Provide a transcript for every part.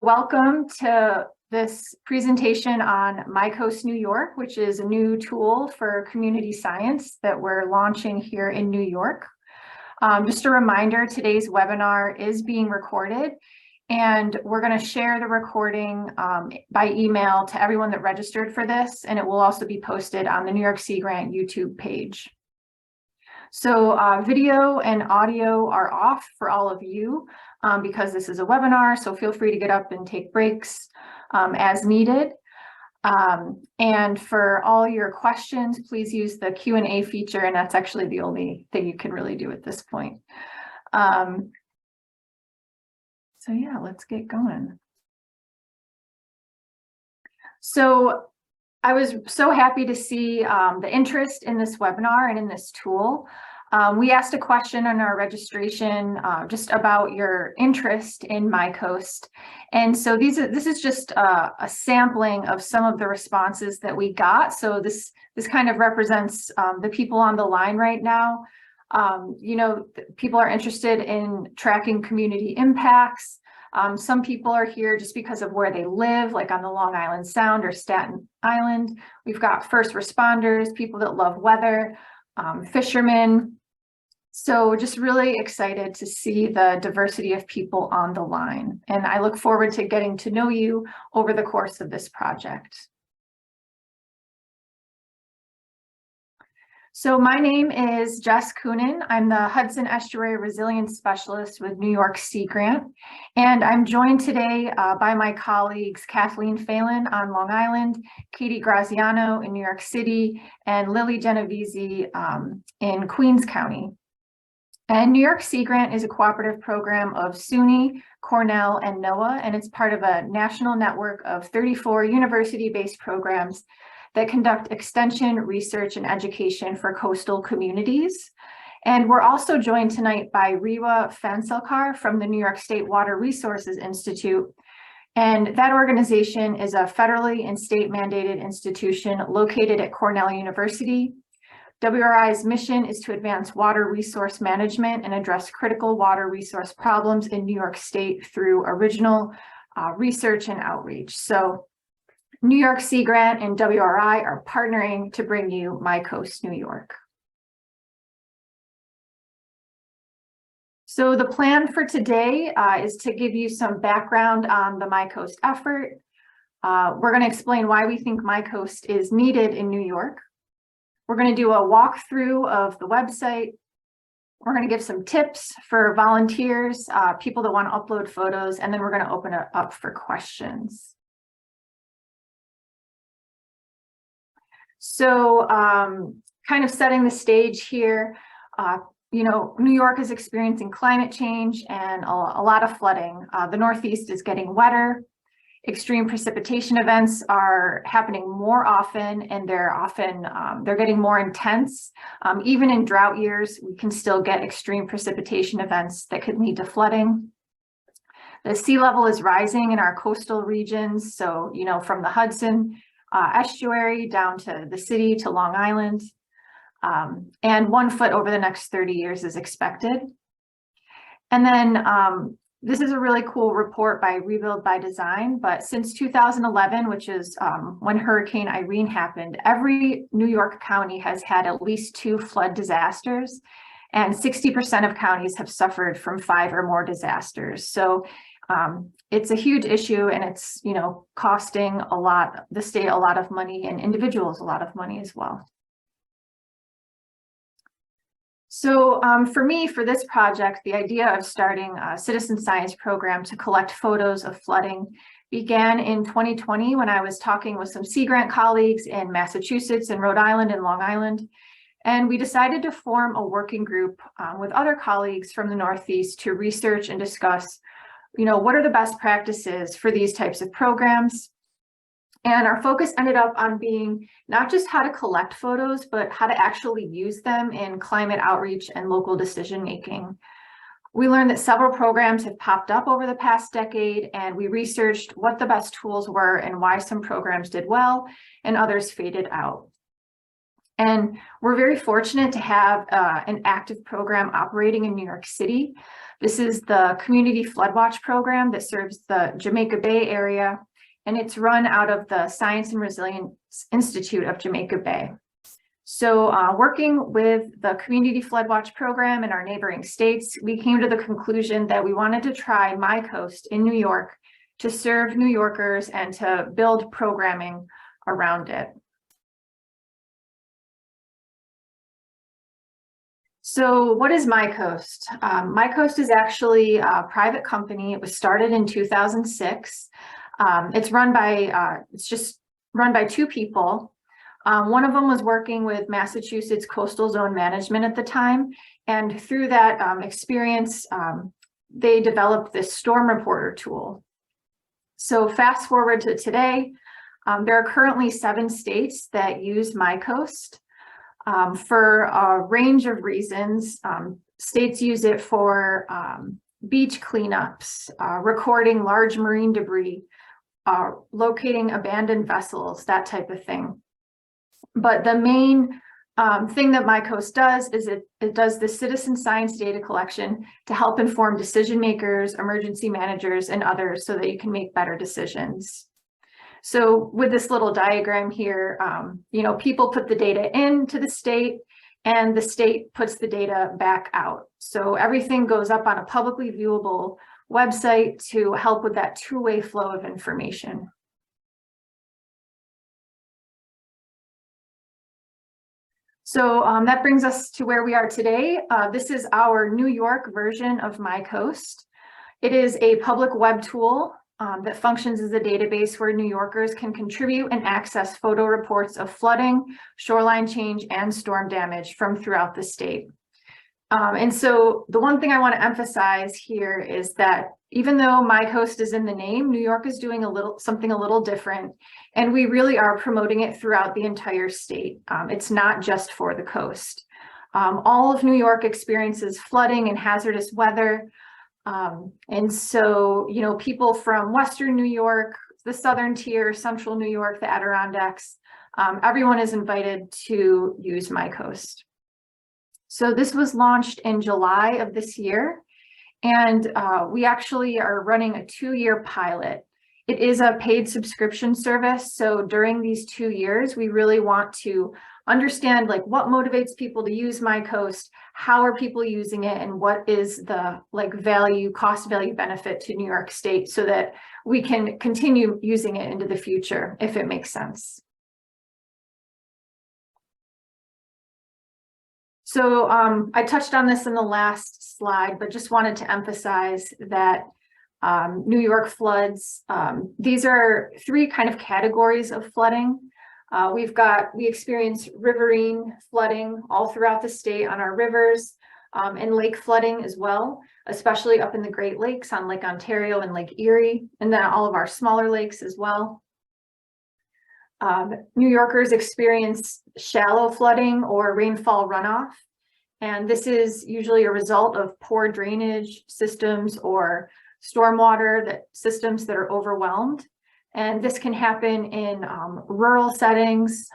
Welcome to this presentation on MyCoast New York, which is a new tool for community science that we're launching here in New York. Just a reminder, today's webinar is being recorded, and we're going to share the recording by email to everyone that registered for this, and it will also be posted on the New York Sea Grant YouTube page. So video and audio are off for all of you because this is a webinar, so feel free to get up and take breaks as needed. And for all your questions, please use the Q&A feature, and that's actually the only thing you can really do at this point. So yeah, let's get going. So I was so happy to see the interest in this webinar and in this tool. We asked a question on our registration just about your interest in MyCoast. And so this is just a sampling of some of the responses that we got. So this kind of represents the people on the line right now. People are interested in tracking community impacts. Some people are here just because of where they live, like on the Long Island Sound or Staten Island. We've got first responders, people that love weather, fishermen. So just really excited to see the diversity of people on the line. And I look forward to getting to know you over the course of this project. So my name is Jess Coonan. I'm the Hudson Estuary Resilience Specialist with New York Sea Grant. And I'm joined today by my colleagues, Kathleen Phelan on Long Island, Katie Graziano in New York City, and Lily Genovese in Queens County. And New York Sea Grant is a cooperative program of SUNY, Cornell, and NOAA, and it's part of a national network of 34 university-based programs that conduct extension, research, and education for coastal communities. And we're also joined tonight by Rewa Fanselkar from the New York State Water Resources Institute. And that organization is a federally and state mandated institution located at Cornell University. WRI's mission is to advance water resource management and address critical water resource problems in New York State through original research and outreach. So New York Sea Grant and WRI are partnering to bring you MyCoast New York. So the plan for today is to give you some background on the MyCoast effort. We're going to explain why we think MyCoast is needed in New York. We're going to do a walkthrough of the website. We're going to give some tips for volunteers, people that want to upload photos, and then we're going to open it up for questions. So kind of setting the stage here, New York is experiencing climate change and a lot of flooding. The Northeast is getting wetter. Extreme precipitation events are happening more often, and they're getting more intense. Even in drought years, we can still get extreme precipitation events that could lead to flooding. The sea level is rising in our coastal regions. So, from the Hudson estuary down to the city to Long Island, and 1 foot over the next 30 years is expected. And then this is a really cool report by Rebuild by Design, but since 2011, which is when Hurricane Irene happened, every New York county has had at least 2 flood disasters, and 60% of counties have suffered from 5 or more disasters. So it's a huge issue, and it's, costing the state a lot of money and individuals a lot of money as well. So for me, for this project, the idea of starting a citizen science program to collect photos of flooding began in 2020 when I was talking with some Sea Grant colleagues in Massachusetts and Rhode Island and Long Island. And we decided to form a working group with other colleagues from the Northeast to research and discuss what are the best practices for these types of programs? And our focus ended up on being not just how to collect photos, but how to actually use them in climate outreach and local decision making. We learned that several programs have popped up over the past decade, and we researched what the best tools were and why some programs did well and others faded out. And we're very fortunate to have an active program operating in New York City. This is the Community Flood Watch program that serves the Jamaica Bay area, and it's run out of the Science and Resilience Institute of Jamaica Bay. So working with the Community Flood Watch program in our neighboring states, we came to the conclusion that we wanted to try MyCoast in New York to serve New Yorkers and to build programming around it. So what is MyCoast? MyCoast is actually a private company. It was started in 2006. It's just run by two people. One of them was working with Massachusetts Coastal Zone Management at the time. And through that experience, they developed this storm reporter tool. So fast forward to today, there are currently 7 states that use MyCoast. For a range of reasons. States use it for beach cleanups, recording large marine debris, locating abandoned vessels, that type of thing. But the main thing that MyCoast does is it does the citizen science data collection to help inform decision makers, emergency managers, and others so that you can make better decisions. So with this little diagram here, people put the data into the state and the state puts the data back out. So everything goes up on a publicly viewable website to help with that two-way flow of information. So that brings us to where we are today. This is our New York version of MyCoast. It is a public web tool that functions as a database where New Yorkers can contribute and access photo reports of flooding, shoreline change, and storm damage from throughout the state. And so the one thing I want to emphasize here is that even though MyCoast is in the name, New York is doing something a little different, and we really are promoting it throughout the entire state. It's not just for the coast. All of New York experiences flooding and hazardous weather. And so, people from Western New York, the Southern Tier, Central New York, the Adirondacks, everyone is invited to use MyCoast. So this was launched in July of this year, and we actually are running a 2-year pilot. It is a paid subscription service. So during these 2 years, we really want to understand what motivates people to use MyCoast, how are people using it, and what is the cost value benefit to New York State so that we can continue using it into the future if it makes sense. So I touched on this in the last slide, but just wanted to emphasize that New York floods, these are 3 kind of categories of flooding. We experience riverine flooding all throughout the state on our rivers, and lake flooding as well, especially up in the Great Lakes on Lake Ontario and Lake Erie, and then all of our smaller lakes as well. New Yorkers experience shallow flooding or rainfall runoff, and this is usually a result of poor drainage systems or stormwater systems that are overwhelmed. And this can happen in rural settings.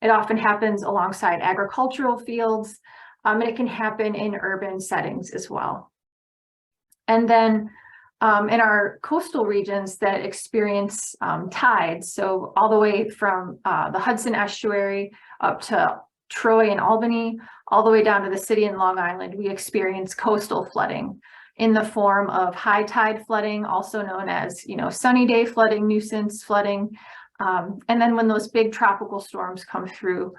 It often happens alongside agricultural fields, and it can happen in urban settings as well. And then in our coastal regions that experience tides, so all the way from the Hudson Estuary up to Troy and Albany, all the way down to the city in Long Island, we experience coastal flooding in the form of high tide flooding, also known as, sunny day flooding, nuisance flooding. And then when those big tropical storms come through,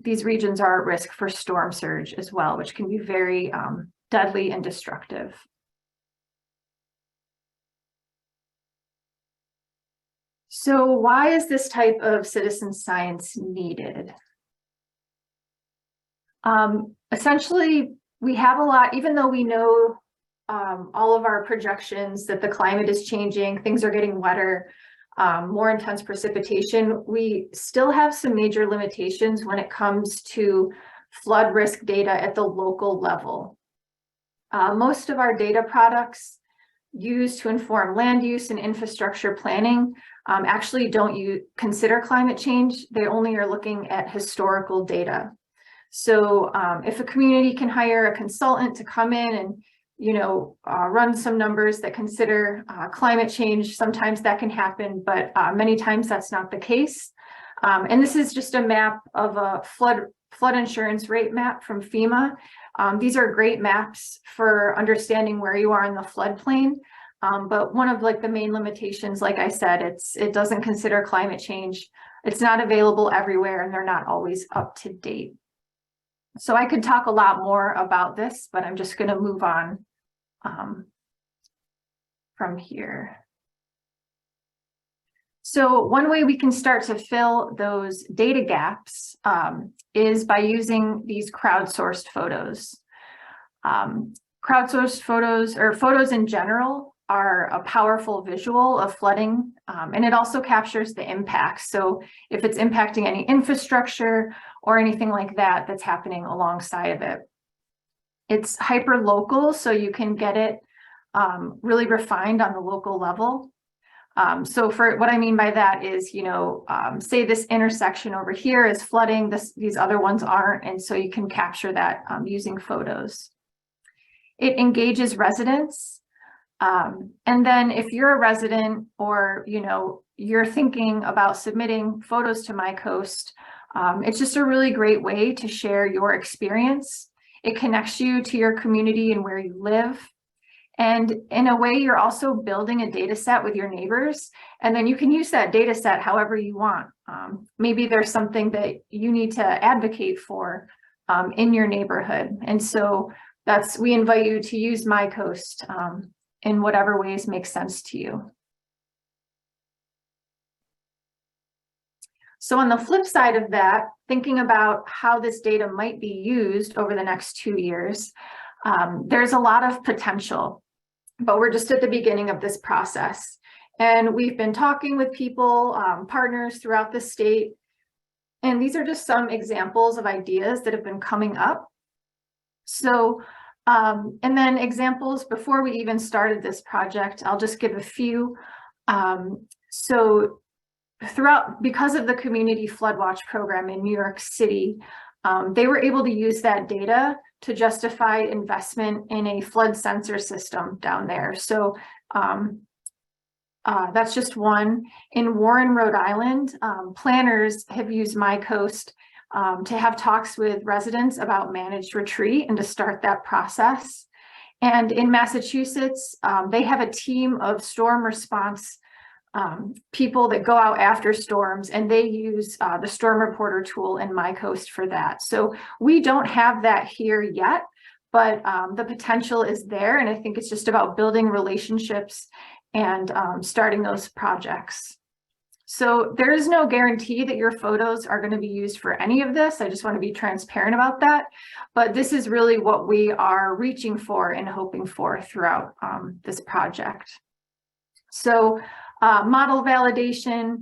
these regions are at risk for storm surge as well, which can be very deadly and destructive. So why is this type of citizen science needed? Essentially, we have a lot, even though we know all of our projections that the climate is changing, things are getting wetter, more intense precipitation, we still have some major limitations when it comes to flood risk data at the local level. Most of our data products used to inform land use and infrastructure planning actually don't consider climate change. They only are looking at historical data. So if a community can hire a consultant to come in and run some numbers that consider climate change. Sometimes that can happen, but many times that's not the case. And this is just a map of a flood insurance rate map from FEMA. These are great maps for understanding where you are in the floodplain. But one of the main limitations, like I said, it doesn't consider climate change. It's not available everywhere, and they're not always up to date. So I could talk a lot more about this, but I'm just going to move on from here. So one way we can start to fill those data gaps is by using these crowdsourced photos. Crowdsourced photos, or photos in general, are a powerful visual of flooding, and it also captures the impacts. So if it's impacting any infrastructure or anything like that that's happening alongside of it. It's hyper local, so you can get it really refined on the local level. So for what I mean by that is, say this intersection over here is flooding, these other ones aren't, and so you can capture that using photos. It engages residents. And then if you're a resident or, you're thinking about submitting photos to MyCoast, it's just a really great way to share your experience. It connects you to your community and where you live. And in a way, you're also building a data set with your neighbors, and then you can use that data set however you want. Maybe there's something that you need to advocate for in your neighborhood. And so we invite you to use MyCoast in whatever ways make sense to you. So on the flip side of that, thinking about how this data might be used over the next 2 years, there's a lot of potential, but we're just at the beginning of this process. And we've been talking with people, partners throughout the state, and these are just some examples of ideas that have been coming up. So, and then examples before we even started this project, I'll just give a few. So because of the Community Flood Watch program in New York City, they were able to use that data to justify investment in a flood sensor system down there. So that's just one. In Warren, Rhode Island, planners have used MyCoast to have talks with residents about managed retreat and to start that process. And in Massachusetts, they have a team of storm response people that go out after storms, and they use the Storm Reporter tool in MyCoast for that. So we don't have that here yet, but the potential is there. And I think it's just about building relationships and starting those projects. So there is no guarantee that your photos are going to be used for any of this. I just want to be transparent about that. But this is really what we are reaching for and hoping for throughout this project. So model validation,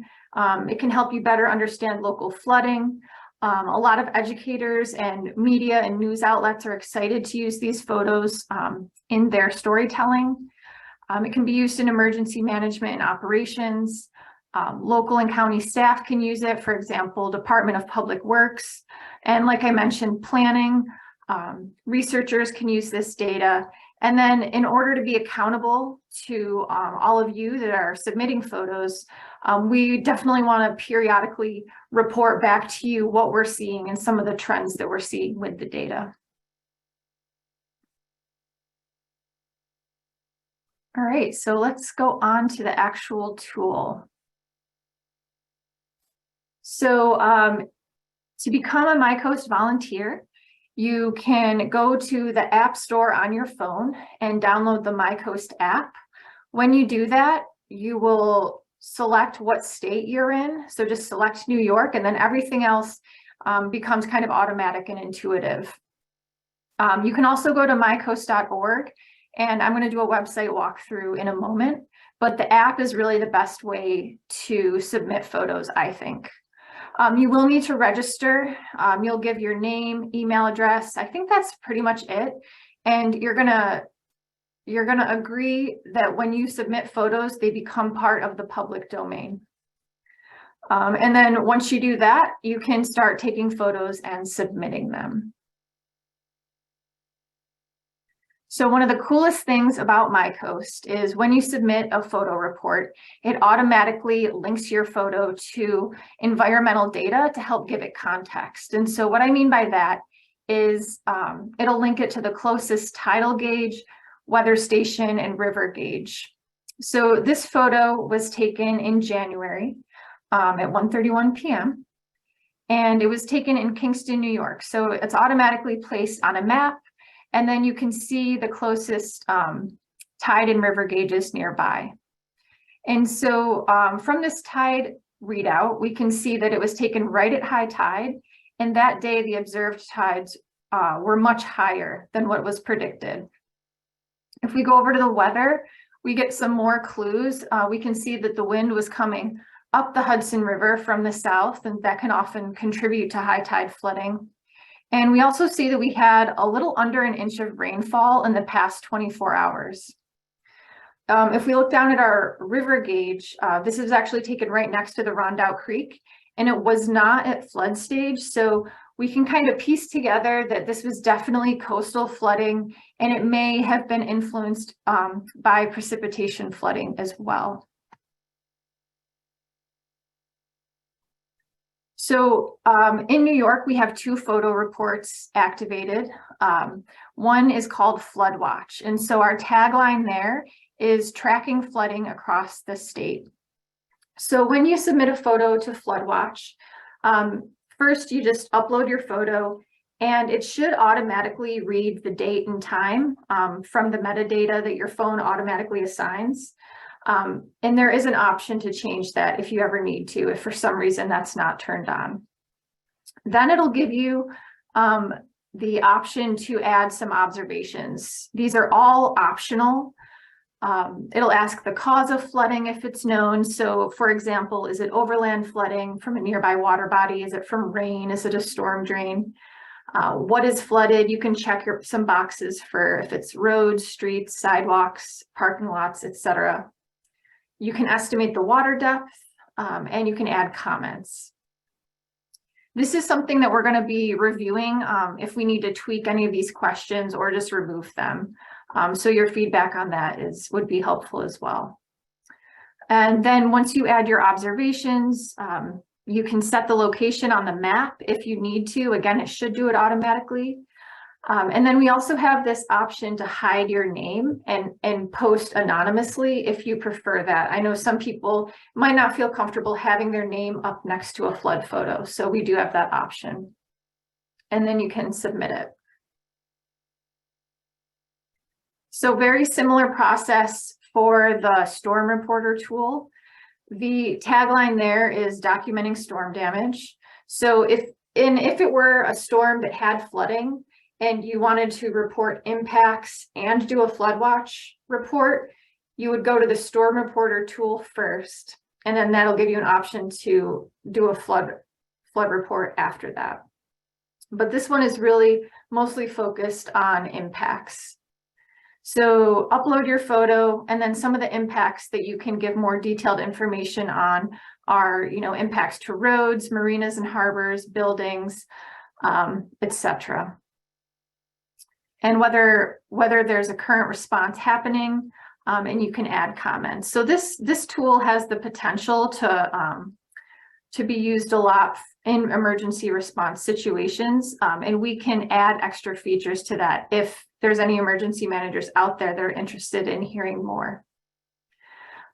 it can help you better understand local flooding. A lot of educators and media and news outlets are excited to use these photos in their storytelling. It can be used in emergency management and operations. Local and county staff can use it, for example, Department of Public Works. And like I mentioned, planning, researchers can use this data. And then in order to be accountable to all of you that are submitting photos, we definitely want to periodically report back to you what we're seeing and some of the trends that we're seeing with the data. All right, so let's go on to the actual tool. So to become a MyCoast volunteer, you can go to the App Store on your phone and download the MyCoast app. When you do that, you will select what state you're in. So just select New York, and then everything else becomes kind of automatic and intuitive. You can also go to mycoast.org, and I'm going to do a website walkthrough in a moment, but the app is really the best way to submit photos, I think. You will need to register. You'll give your name, email address. I think that's pretty much it. And you're gonna agree that when you submit photos, they become part of the public domain. And then once you do that, you can start taking photos and submitting them. So one of the coolest things about MyCoast is when you submit a photo report, it automatically links your photo to environmental data to help give it context. And so what I mean by that is it'll link it to the closest tidal gauge, weather station, and river gauge. So this photo was taken in January at 1:31 p.m. and it was taken in Kingston, New York. So it's automatically placed on a map, and then you can see the closest tide and river gauges nearby. And so from this tide readout, we can see that it was taken right at high tide, and that day the observed tides were much higher than what was predicted. If we go over to the weather, we get some more clues. We can see that the wind was coming up the Hudson River from the south, and that can often contribute to high tide flooding. And we also see that we had a little under an inch of rainfall in the past 24 hours. If we look down at our river gauge, this is actually taken right next to the Rondout Creek, and it was not at flood stage. So we can kind of piece together that this was definitely coastal flooding, and it may have been influenced by precipitation flooding as well. So in New York, we have 2 photo reports activated. One is called Flood Watch. And so our tagline there is tracking flooding across the state. So when you submit a photo to Flood Watch, first you just upload your photo, and it should automatically read the date and time from the metadata that your phone automatically assigns. And there is an option to change that if you ever need to, if for some reason that's not turned on. Then it'll give you the option to add some observations. These are all optional. It'll ask the cause of flooding if it's known. So for example, is it overland flooding from a nearby water body? Is it from rain? Is it a storm drain? What is flooded? You can check some boxes for if it's roads, streets, sidewalks, parking lots, etc. You can estimate the water depth, and you can add comments. This is something that we're going to be reviewing if we need to tweak any of these questions or just remove them. So your feedback on that would be helpful as well. And then once you add your observations, you can set the location on the map if you need to. Again, it should do it automatically. And then we also have this option to hide your name and post anonymously if you prefer that. I know some people might not feel comfortable having their name up next to a flood photo, so we do have that option. And then you can submit it. So very similar process for the storm reporter tool. The tagline there is documenting storm damage. So if it were a storm that had flooding, and you wanted to report impacts and do a flood watch report, you would go to the storm reporter tool first, and then that'll give you an option to do a flood report after that. But this one is really mostly focused on impacts. So upload your photo, and then some of the impacts that you can give more detailed information on are, impacts to roads, marinas and harbors, buildings, etc. And whether there's a current response happening, and you can add comments. So this tool has the potential to be used a lot in emergency response situations, and we can add extra features to that if there's any emergency managers out there that are interested in hearing more.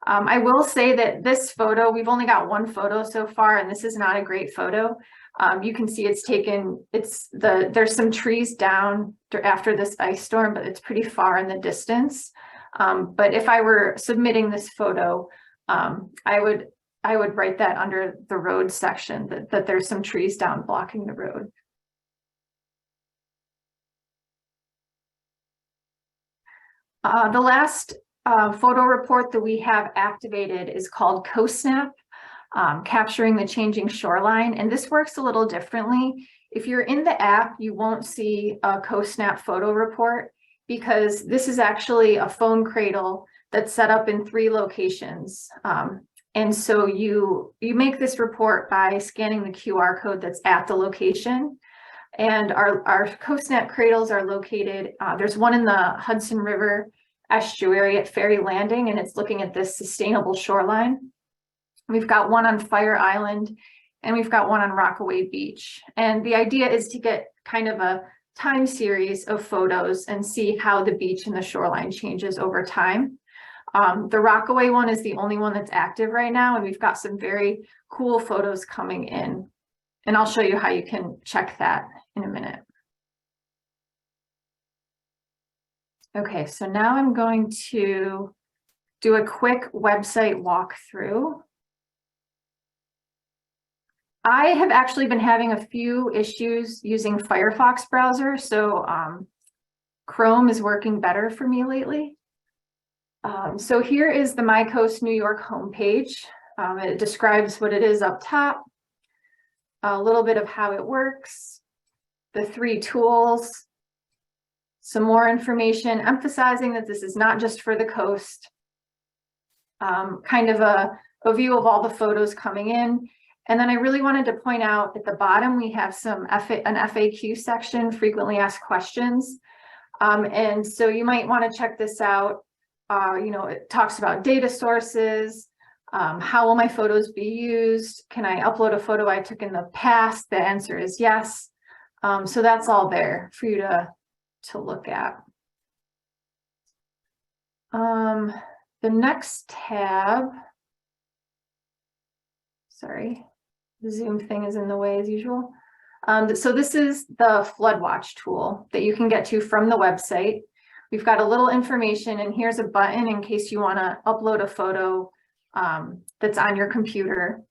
I will say that this photo, we've only got 1 photo so far, and this is not a great photo. You can see there's some trees down after this ice storm, but it's pretty far in the distance. But if I were submitting this photo, I would write that under the road section, that there's some trees down blocking the road. The last photo report that we have activated is called CoastSnap. Capturing the changing shoreline, and this works a little differently. If you're in the app, you won't see a CoastSnap photo report because this is actually a phone cradle that's set up in 3 locations. And so you make this report by scanning the QR code that's at the location, And our CoastNet cradles are located, there's one in the Hudson River estuary at Ferry Landing, and it's looking at this sustainable shoreline. We've got one on Fire Island, and we've got one on Rockaway Beach. And the idea is to get kind of a time series of photos and see how the beach and the shoreline changes over time. The Rockaway one is the only one that's active right now, and we've got some very cool photos coming in. And I'll show you how you can check that in a minute. Okay, so now I'm going to do a quick website walkthrough. I have actually been having a few issues using Firefox browser, so Chrome is working better for me lately. So here is the MyCoast New York homepage. It describes what it is up top, a little bit of how it works, the 3 tools, some more information, emphasizing that this is not just for the coast, kind of a view of all the photos coming in. And then I really wanted to point out at the bottom, we have an FAQ section, frequently asked questions. And so you might want to check this out. You know, it talks about data sources, how will my photos be used? Can I upload a photo I took in the past? The answer is yes. So that's all there for you to look at. The next tab, sorry, the Zoom thing is in the way as usual. So this is the Flood Watch tool that you can get to from the website. We've got a little information, and here's a button in case you want to upload a photo that's on your computer.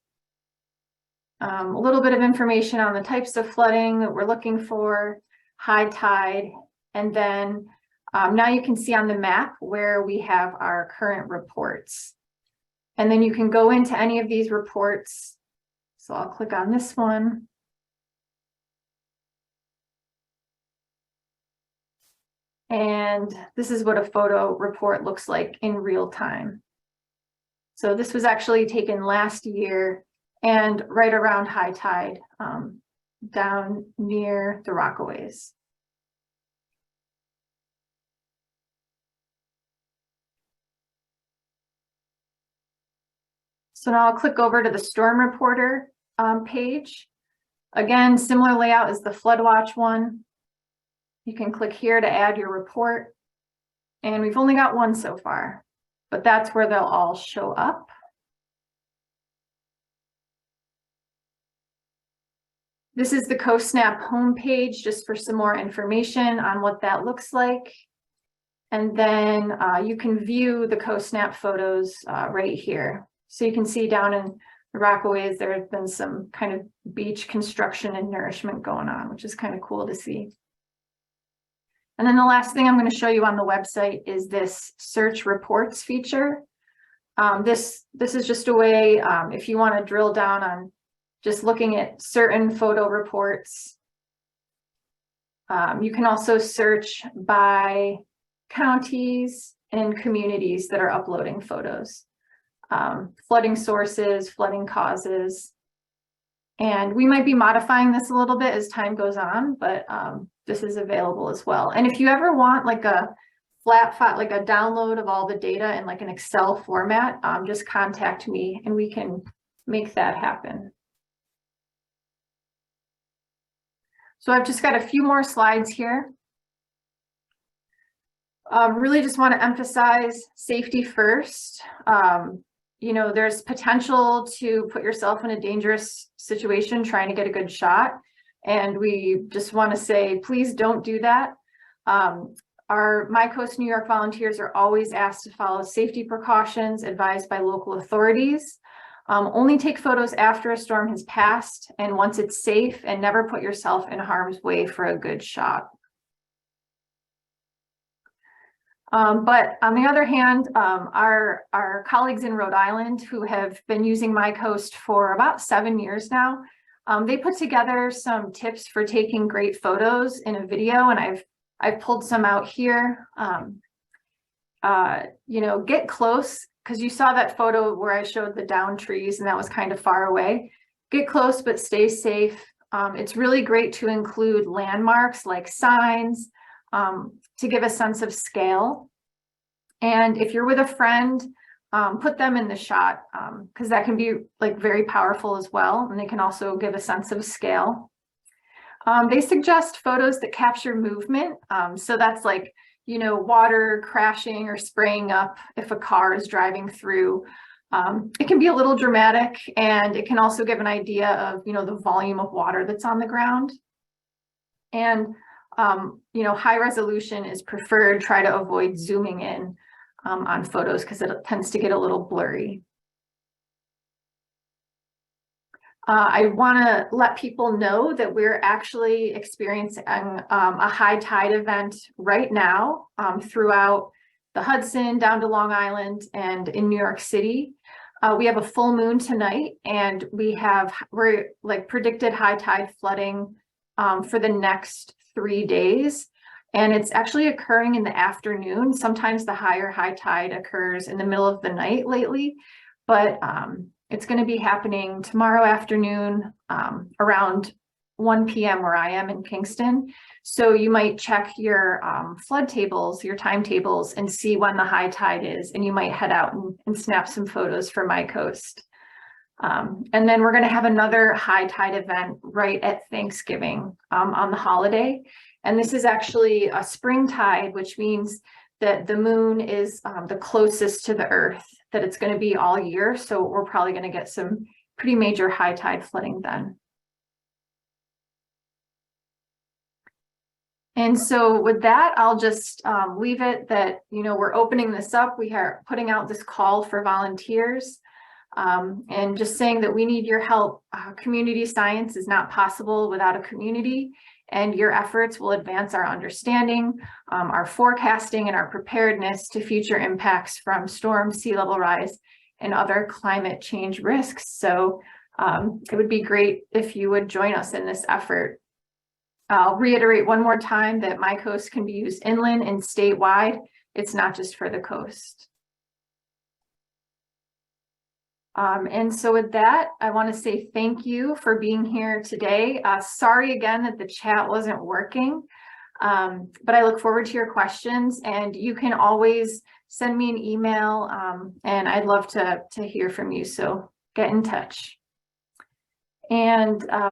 A little bit of information on the types of flooding that we're looking for, high tide, and then now you can see on the map where we have our current reports. And then you can go into any of these reports. So I'll click on this one. And this is what a photo report looks like in real time. So this was actually taken last year and right around high tide down near the Rockaways. So now I'll click over to the Storm Reporter page. Again, similar layout as the Flood Watch one. You can click here to add your report. And we've only got one so far, but that's where they'll all show up. This is the CoastSnap homepage, just for some more information on what that looks like. And then you can view the CoastSnap photos right here. So you can see down in the Rockaways, there has been some kind of beach construction and nourishment going on, which is kind of cool to see. And then the last thing I'm going to show you on the website is this search reports feature. This is just a way, if you want to drill down on just looking at certain photo reports. You can also search by counties and communities that are uploading photos. Flooding sources, flooding causes. And we might be modifying this a little bit as time goes on, but this is available as well. And if you ever want like a flat file, like a download of all the data in like an Excel format, just contact me and we can make that happen. So I've just got a few more slides here. Really just want to emphasize safety first. You know, there's potential to put yourself in a dangerous situation trying to get a good shot. And we just want to say, please don't do that. Our MyCoast New York volunteers are always asked to follow safety precautions advised by local authorities. Only take photos after a storm has passed and once it's safe, and never put yourself in harm's way for a good shot. But on the other hand, our colleagues in Rhode Island who have been using MyCoast for about 7 years now, they put together some tips for taking great photos in a video, and I've pulled some out here. You know, get close, because you saw that photo where I showed the downed trees and that was kind of far away. Get close, but stay safe. It's really great to include landmarks like signs to give a sense of scale. And if you're with a friend, put them in the shot because that can be like very powerful as well. And they can also give a sense of scale. They suggest photos that capture movement. So that's like, you know, water crashing or spraying up if a car is driving through. It can be a little dramatic, and it can also give an idea of, you know, the volume of water that's on the ground. And, you know, high resolution is preferred. Try to avoid zooming in on photos because it tends to get a little blurry. I want to let people know that we're actually experiencing a high tide event right now throughout the Hudson, down to Long Island, and in New York City. We have a full moon tonight, and we're like predicted high tide flooding for the next 3 days. And it's actually occurring in the afternoon. Sometimes the high tide occurs in the middle of the night lately, but it's going to be happening tomorrow afternoon around 1 p.m. where I am in Kingston. So you might check your flood tables, your timetables, and see when the high tide is, and you might head out and snap some photos for MyCoast. And then we're going to have another high tide event right at Thanksgiving on the holiday. And this is actually a spring tide, which means that the moon is the closest to the earth that it's going to be all year. So we're probably going to get some pretty major high tide flooding then. And so with that, I'll just leave it that, you know, we're opening this up. We are putting out this call for volunteers and just saying that we need your help. Community science is not possible without a community, and your efforts will advance our understanding, our forecasting, and our preparedness to future impacts from storms, sea level rise, and other climate change risks. So it would be great if you would join us in this effort. I'll reiterate one more time that MyCoast can be used inland and statewide. It's not just for the coast. And so with that, I want to say thank you for being here today. Sorry again that the chat wasn't working, but I look forward to your questions, and you can always send me an email, and I'd love to hear from you. So get in touch. And